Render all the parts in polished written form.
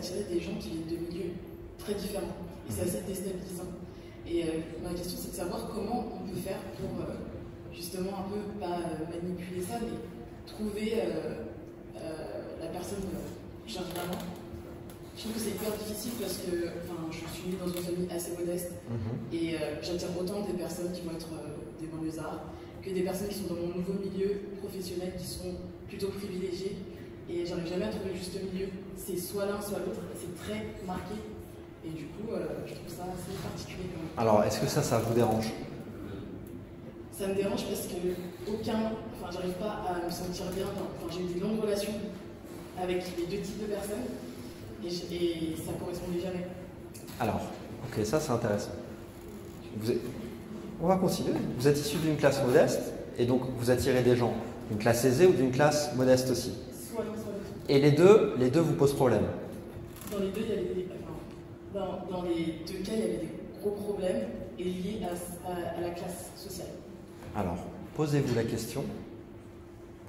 d'attirer des gens qui viennent de milieux très différents. Et c'est assez déstabilisant. Et ma question, c'est de savoir comment on peut faire pour justement un peu, pas manipuler ça, mais trouver la personne que je cherche vraiment. Je trouve que c'est hyper difficile parce que je suis née dans une famille assez modeste et j'attire autant des personnes qui vont être des banlieusards que des personnes qui sont dans mon nouveau milieu professionnel qui sont plutôt privilégiées. Et j'arrive jamais à trouver le juste milieu. C'est soit l'un, soit l'autre. C'est très marqué. Et du coup, je trouve ça assez particulier quand même. Alors, est-ce que ça vous dérange? Ça me dérange parce que j'arrive pas à me sentir bien. J'ai eu des longues relations avec les deux types de personnes et ça correspondait jamais. Alors, ok, ça c'est intéressant. On va continuer. Vous êtes issu d'une classe modeste et donc vous attirez des gens d'une classe aisée ou d'une classe modeste aussi. Soit l'un, soit l'autre. Et les deux vous posent problème. Dans les deux, il y avait dans les deux cas, il y avait des gros problèmes liés à la classe sociale. Alors, posez-vous la question,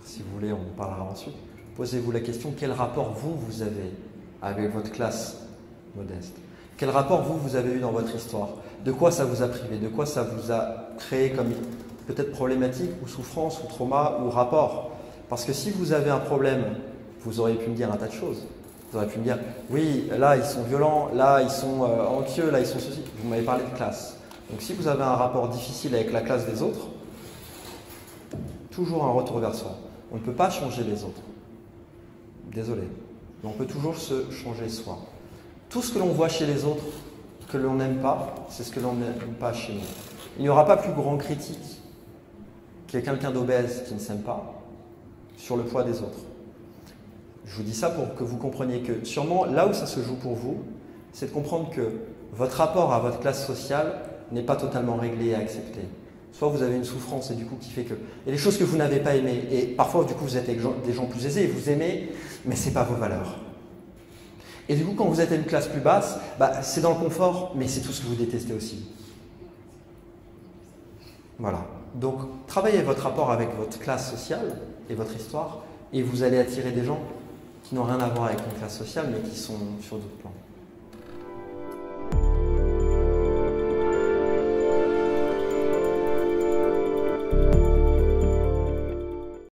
si vous voulez, on parlera ensuite. Posez-vous la question, quel rapport vous avez avec votre classe modeste? Quel rapport vous avez eu dans votre histoire? De quoi ça vous a privé? De quoi ça vous a créé comme peut-être problématique ou souffrance ou trauma ou rapport? Parce que si vous avez un problème, vous auriez pu me dire un tas de choses. Vous auriez pu me dire, oui, là ils sont violents, là ils sont anxieux, là ils sont ceci. Vous m'avez parlé de classe. Donc si vous avez un rapport difficile avec la classe des autres, toujours un retour vers soi. On ne peut pas changer les autres. Désolé. Mais on peut toujours se changer soi. Tout ce que l'on voit chez les autres, que l'on n'aime pas, c'est ce que l'on n'aime pas chez nous. Il n'y aura pas plus grand critique qu'il y ait quelqu'un d'obèse qui ne s'aime pas sur le poids des autres. Je vous dis ça pour que vous compreniez que sûrement là où ça se joue pour vous, c'est de comprendre que votre rapport à votre classe sociale n'est pas totalement réglé et accepté. Soit vous avez une souffrance et du coup qui fait que… Il y a des choses que vous n'avez pas aimées et parfois du coup vous êtes avec des gens plus aisés et vous aimez, mais ce n'est pas vos valeurs. Et du coup quand vous êtes à une classe plus basse, c'est dans le confort, mais c'est tout ce que vous détestez aussi. Voilà. Donc travaillez votre rapport avec votre classe sociale et votre histoire et vous allez attirer des gens qui n'ont rien à voir avec une classe sociale mais qui sont sur d'autres plans.